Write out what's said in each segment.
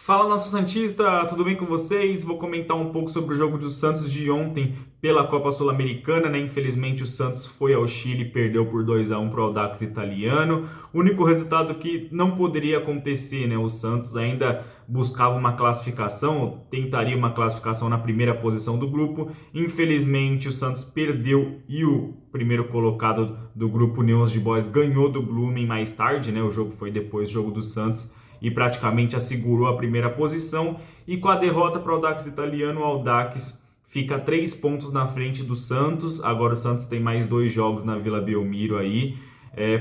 Fala, nação santista, tudo bem com vocês? Vou comentar um pouco sobre o jogo do Santos de ontem pela Copa Sul-Americana, né? Infelizmente o Santos foi ao Chile e perdeu por 2-1 para o Audax italiano. O único resultado que não poderia acontecer, né? O Santos ainda buscava uma classificação, ou tentaria uma classificação na primeira posição do grupo. Infelizmente o Santos perdeu e o primeiro colocado do grupo News Old Boys ganhou do Blooming mais tarde, né? O jogo foi depois do jogo do Santos e praticamente assegurou a primeira posição. E com a derrota para o Audax italiano, o Audax fica 3 pontos na frente do Santos. Agora o Santos tem mais 2 jogos na Vila Belmiro aí.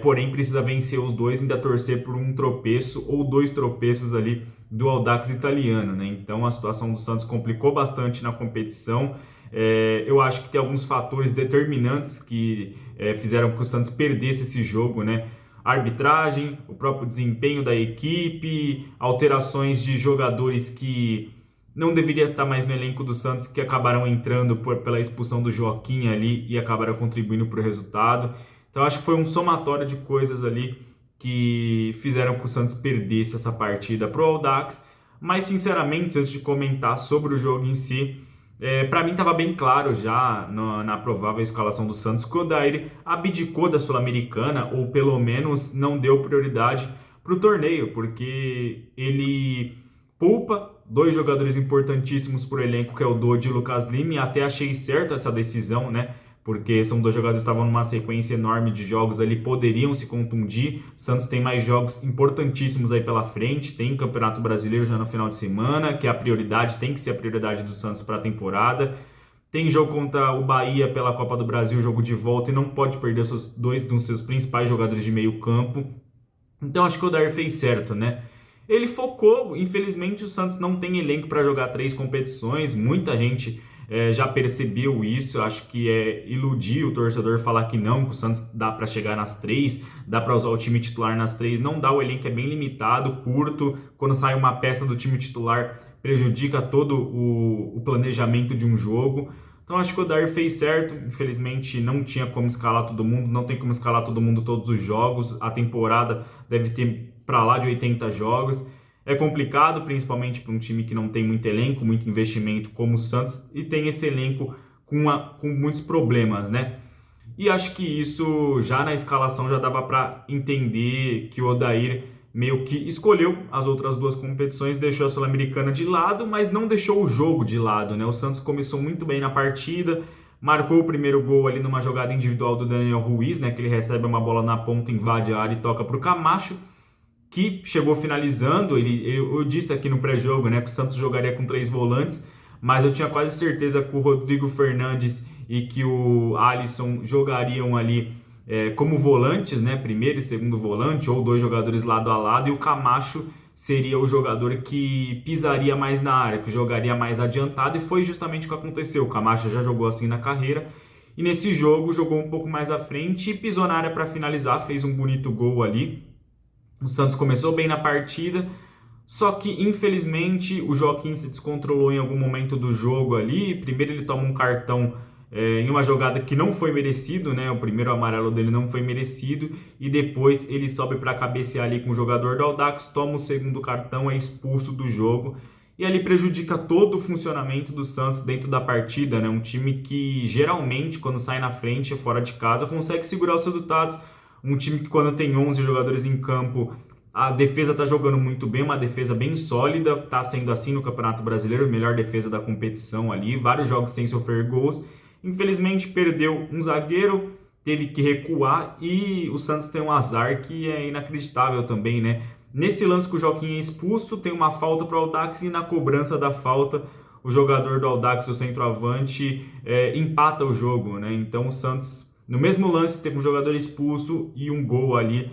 Porém, precisa vencer os dois, ainda torcer por um tropeço ou 2 tropeços ali do Audax italiano, né? Então a situação do Santos complicou bastante na competição. Eu acho que tem alguns fatores determinantes que fizeram com que o Santos perdesse esse jogo, né? A arbitragem, o próprio desempenho da equipe, alterações de jogadores que não deveria estar mais no elenco do Santos, que acabaram entrando pela expulsão do Joaquim ali e acabaram contribuindo para o resultado. Então acho que foi um somatório de coisas ali que fizeram que o Santos perdesse essa partida para o Audax. Mas sinceramente, antes de comentar sobre o jogo em si, para mim estava bem claro já na provável escalação do Santos que o Odair abdicou da Sul-Americana, ou pelo menos não deu prioridade para o torneio, porque ele poupa 2 jogadores importantíssimos para o elenco, que é o Dodi e o Lucas Lima, e até achei certo essa decisão, né? Porque são 2 jogadores que estavam numa sequência enorme de jogos ali, poderiam se contundir. O Santos tem mais jogos importantíssimos aí pela frente, tem Campeonato Brasileiro já no final de semana, que é a prioridade, tem que ser a prioridade do Santos para a temporada. Tem jogo contra o Bahia pela Copa do Brasil, jogo de volta, e não pode perder os 2 dos seus principais jogadores de meio campo. Então acho que o Odair fez certo, né? Ele focou, infelizmente o Santos não tem elenco para jogar 3 competições, muita gente já percebeu isso. Acho que é iludir o torcedor falar que não, que o Santos dá para chegar nas 3, dá para usar o time titular nas 3, não dá, o elenco é bem limitado, curto, quando sai uma peça do time titular prejudica todo o planejamento de um jogo. Então acho que o Odair fez certo, infelizmente não tinha como escalar todo mundo, não tem como escalar todo mundo todos os jogos, a temporada deve ter para lá de 80 jogos. É complicado, principalmente para um time que não tem muito elenco, muito investimento como o Santos, e tem esse elenco com muitos problemas, né? E acho que isso já na escalação já dava para entender que o Odair meio que escolheu as outras 2 competições, deixou a Sul-Americana de lado, mas não deixou o jogo de lado, né? O Santos começou muito bem na partida, marcou o primeiro gol ali numa jogada individual do Daniel Ruiz, né? Que ele recebe uma bola na ponta, invade a área e toca para o Camacho, que chegou finalizando. Eu disse aqui no pré-jogo, né, que o Santos jogaria com 3 volantes, mas eu tinha quase certeza que o Rodrigo Fernandes e que o Alisson jogariam ali como volantes, né, primeiro e segundo volante, ou 2 jogadores lado a lado, e o Camacho seria o jogador que pisaria mais na área, que jogaria mais adiantado, e foi justamente o que aconteceu. O Camacho já jogou assim na carreira, e nesse jogo jogou um pouco mais à frente e pisou na área para finalizar, fez um bonito gol ali. O Santos começou bem na partida, só que infelizmente o Joaquim se descontrolou em algum momento do jogo ali. Primeiro ele toma um cartão em uma jogada que não foi merecido, né? O primeiro amarelo dele não foi merecido, e depois ele sobe para cabecear ali com o jogador do Audax, toma o segundo cartão, é expulso do jogo, e ali prejudica todo o funcionamento do Santos dentro da partida, né? Um time que geralmente quando sai na frente fora de casa consegue segurar os resultados. Um time que quando tem 11 jogadores em campo, a defesa está jogando muito bem, uma defesa bem sólida, está sendo assim no Campeonato Brasileiro, melhor defesa da competição ali, vários jogos sem sofrer gols. Infelizmente perdeu um zagueiro, teve que recuar, e o Santos tem um azar que é inacreditável também, né? Nesse lance que o Joaquim é expulso, tem uma falta para o Audax, e na cobrança da falta o jogador do Audax, o centroavante, empata o jogo, né? Então o Santos, no mesmo lance, teve um jogador expulso e um gol ali,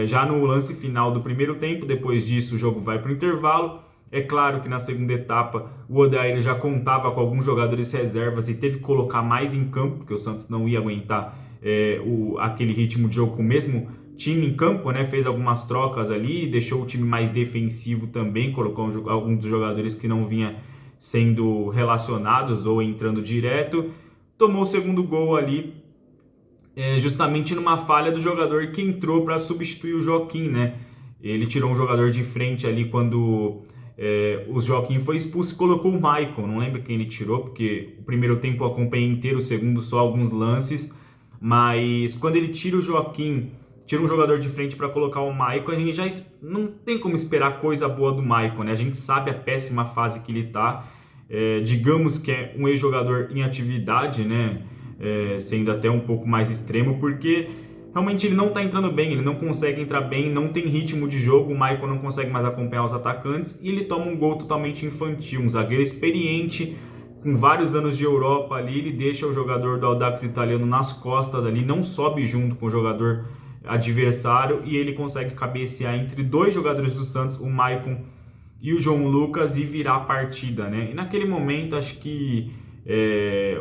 já no lance final do primeiro tempo. Depois disso o jogo vai para o intervalo. É claro que na segunda etapa o Odair já contava com alguns jogadores reservas e teve que colocar mais em campo, porque o Santos não ia aguentar aquele ritmo de jogo com o mesmo time em campo, né? Fez algumas trocas ali, deixou o time mais defensivo também, colocou alguns dos jogadores que não vinha sendo relacionados ou entrando direto. Tomou o segundo gol ali, justamente numa falha do jogador que entrou para substituir o Joaquim, né? Ele tirou um jogador de frente ali quando O Joaquim foi expulso e colocou o Maicon. Não lembro quem ele tirou, porque o primeiro tempo eu acompanhei inteiro, o segundo só alguns lances. Mas quando ele tira o Joaquim, tira um jogador de frente para colocar o Maicon, a gente já não tem como esperar coisa boa do Maicon, né? A gente sabe a péssima fase que ele tá. Digamos que é um ex-jogador em atividade, né? Sendo até um pouco mais extremo, porque realmente ele não tá entrando bem, ele não consegue entrar bem, não tem ritmo de jogo, o Maicon não consegue mais acompanhar os atacantes e ele toma um gol totalmente infantil, um zagueiro experiente, com vários anos de Europa ali, ele deixa o jogador do Audax Italiano nas costas ali, não sobe junto com o jogador adversário e ele consegue cabecear entre dois jogadores do Santos, o Maicon e o João Lucas, e virar a partida, né? E naquele momento acho que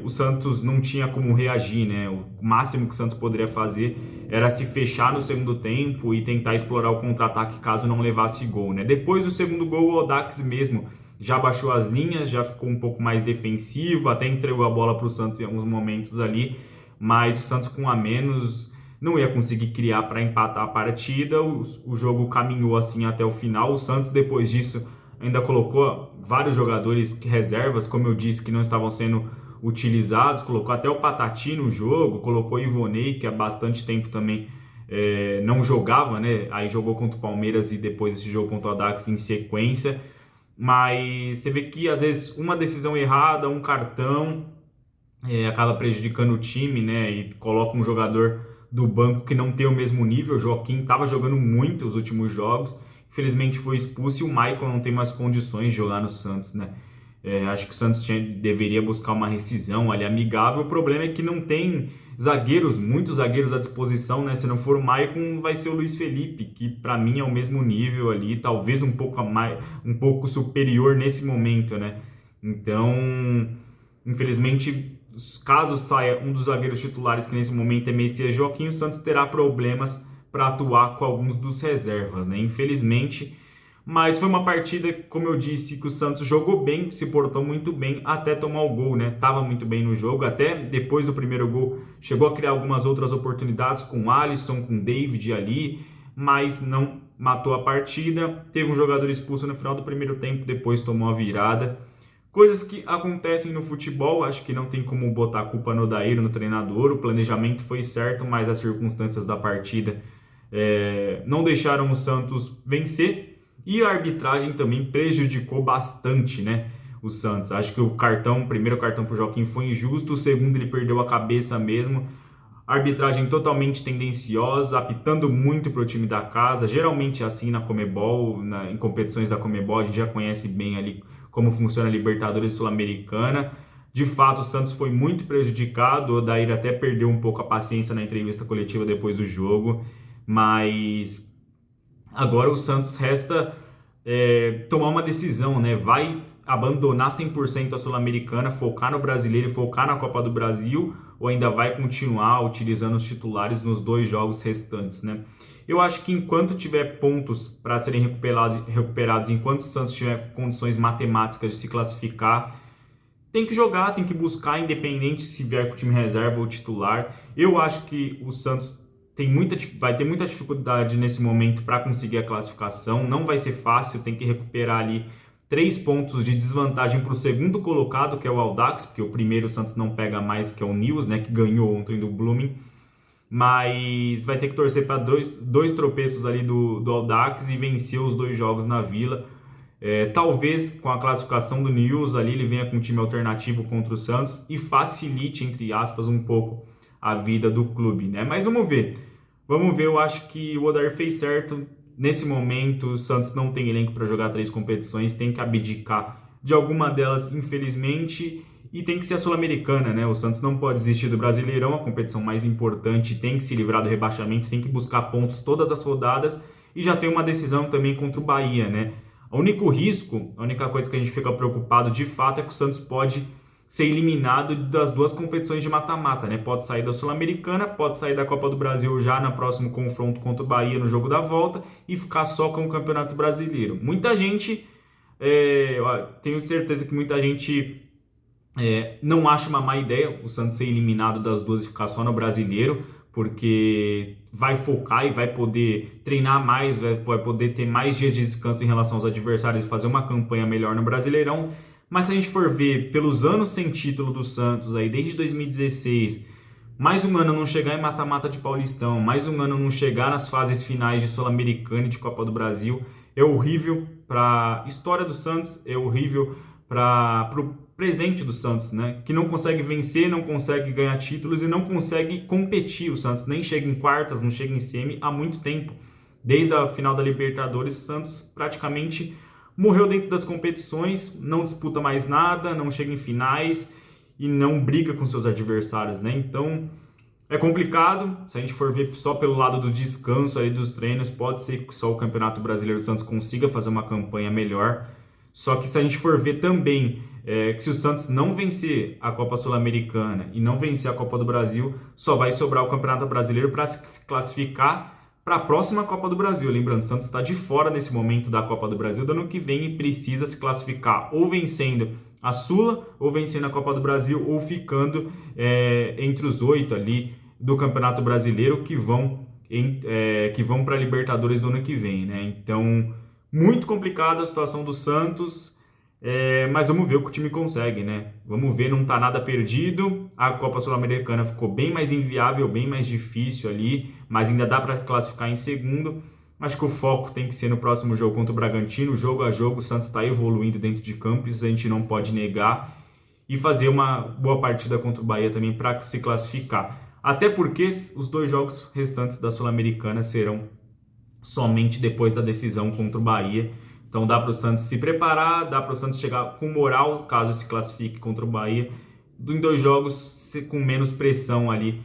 o Santos não tinha como reagir, né? O máximo que o Santos poderia fazer era se fechar no segundo tempo e tentar explorar o contra-ataque caso não levasse gol, né? Depois do segundo gol, o Audax mesmo já baixou as linhas, já ficou um pouco mais defensivo, até entregou a bola para o Santos em alguns momentos ali, mas o Santos com um a menos não ia conseguir criar para empatar a partida. O jogo caminhou assim até o final. O Santos, depois disso, ainda colocou vários jogadores reservas, como eu disse, que não estavam sendo utilizados, colocou até o Patati no jogo, colocou o Ivonei, que há bastante tempo também não jogava, né? Aí jogou contra o Palmeiras e depois esse jogo contra o Audax em sequência. Mas você vê que às vezes uma decisão errada, um cartão, acaba prejudicando o time, né? E coloca um jogador do banco que não tem o mesmo nível. O Joaquim estava jogando muito os últimos jogos, infelizmente foi expulso e o Maicon não tem mais condições de jogar no Santos, né? Acho que o Santos deveria buscar uma rescisão ali amigável. O problema é que não tem zagueiros, muitos zagueiros à disposição, né? Se não for o Maicon, vai ser o Luiz Felipe, que para mim é o mesmo nível ali, talvez um pouco superior nesse momento, né? Então, infelizmente, caso saia um dos zagueiros titulares, que nesse momento é Messias Joaquim, o Santos terá problemas para atuar com alguns dos reservas, né? Infelizmente, mas foi uma partida, como eu disse, que o Santos jogou bem, se portou muito bem até tomar o gol, né? Tava muito bem no jogo, até depois do primeiro gol chegou a criar algumas outras oportunidades com o Alisson, com o David ali, mas não matou a partida. Teve um jogador expulso no final do primeiro tempo, depois tomou a virada. Coisas que acontecem no futebol, acho que não tem como botar a culpa no Odair, no treinador. O planejamento foi certo, mas as circunstâncias da partida não deixaram o Santos vencer. E a arbitragem também prejudicou bastante, né, o Santos. Acho que o primeiro cartão para o Joaquim foi injusto, o segundo ele perdeu a cabeça mesmo. Arbitragem totalmente tendenciosa, apitando muito para o time da casa. Geralmente é assim na Conmebol, em competições da Conmebol, a gente já conhece bem ali como funciona a Libertadores Sul-Americana. De fato, o Santos foi muito prejudicado. O Odair até perdeu um pouco a paciência na entrevista coletiva depois do jogo. Mas agora o Santos resta tomar uma decisão, né? Vai abandonar 100% a Sul-Americana, focar no Brasileiro e focar na Copa do Brasil, ou ainda vai continuar utilizando os titulares nos dois jogos restantes, né? Eu acho que enquanto tiver pontos para serem recuperados, enquanto o Santos tiver condições matemáticas de se classificar, tem que jogar, tem que buscar, independente se vier com o time reserva ou titular. Eu acho que o Santos vai ter muita dificuldade nesse momento para conseguir a classificação. Não vai ser fácil, tem que recuperar ali 3 pontos de desvantagem para o segundo colocado, que é o Audax, porque o primeiro o Santos não pega mais, que é o Nils, né, que ganhou ontem do Blooming. Mas vai ter que torcer para dois tropeços ali do Audax e vencer os 2 jogos na Vila. Talvez com a classificação do Nils ali ele venha com um time alternativo contra o Santos e facilite, entre aspas, um pouco a vida do clube, né? Mas vamos ver. Vamos ver, eu acho que o Odair fez certo. Nesse momento, o Santos não tem elenco para jogar 3 competições, tem que abdicar de alguma delas, infelizmente, e tem que ser a Sul-Americana, né? O Santos não pode desistir do Brasileirão, a competição mais importante, tem que se livrar do rebaixamento, tem que buscar pontos todas as rodadas e já tem uma decisão também contra o Bahia, né? O único risco, a única coisa que a gente fica preocupado de fato é que o Santos pode ser eliminado das 2 competições de mata-mata, né? Pode sair da Sul-Americana, pode sair da Copa do Brasil já no próximo confronto contra o Bahia no jogo da volta e ficar só com o Campeonato Brasileiro. Muita gente, tenho certeza que muita gente não acha uma má ideia o Santos ser eliminado das 2 e ficar só no Brasileiro, porque vai focar e vai poder treinar mais, vai poder ter mais dias de descanso em relação aos adversários e fazer uma campanha melhor no Brasileirão. Mas se a gente for ver pelos anos sem título do Santos, aí desde 2016, mais um ano não chegar em mata-mata de Paulistão, mais um ano não chegar nas fases finais de Sul-Americana e de Copa do Brasil, é horrível para a história do Santos, é horrível para o presente do Santos, né? Que não consegue vencer, não consegue ganhar títulos e não consegue competir. O Santos nem chega em quartas, não chega em semi há muito tempo. Desde a final da Libertadores, o Santos praticamente morreu dentro das competições, não disputa mais nada, não chega em finais e não briga com seus adversários, né? Então é complicado. Se a gente for ver só pelo lado do descanso aí dos treinos, pode ser que só o Campeonato Brasileiro do Santos consiga fazer uma campanha melhor. Só que se a gente for ver também que se o Santos não vencer a Copa Sul-Americana e não vencer a Copa do Brasil, só vai sobrar o Campeonato Brasileiro para se classificar para a próxima Copa do Brasil. Lembrando, o Santos está de fora nesse momento da Copa do Brasil do ano que vem e precisa se classificar ou vencendo a Sula, ou vencendo a Copa do Brasil, ou ficando entre os 8 ali do Campeonato Brasileiro que vão para a Libertadores do ano que vem, né? Então, muito complicada a situação do Santos, mas vamos ver o que o time consegue, né? Vamos ver, não tá nada perdido. A Copa Sul-Americana ficou bem mais inviável, bem mais difícil ali, mas ainda dá para classificar em segundo. Acho que o foco tem que ser no próximo jogo contra o Bragantino, jogo a jogo. O Santos está evoluindo dentro de campo, isso a gente não pode negar, e fazer uma boa partida contra o Bahia também para se classificar. Até porque os 2 jogos restantes da Sul-Americana serão somente depois da decisão contra o Bahia. Então dá para o Santos se preparar, dá para o Santos chegar com moral, caso se classifique contra o Bahia, em 2 jogos com menos pressão ali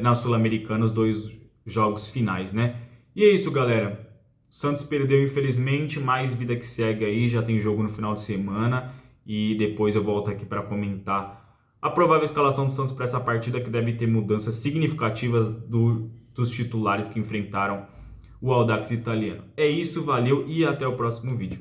na Sul-Americana, os 2 jogos finais, né? E é isso, galera. O Santos perdeu, infelizmente, mais vida que segue aí, já tem jogo no final de semana e depois eu volto aqui para comentar a provável escalação do Santos para essa partida, que deve ter mudanças significativas dos titulares que enfrentaram o Audax Italiano. É isso, valeu e até o próximo vídeo.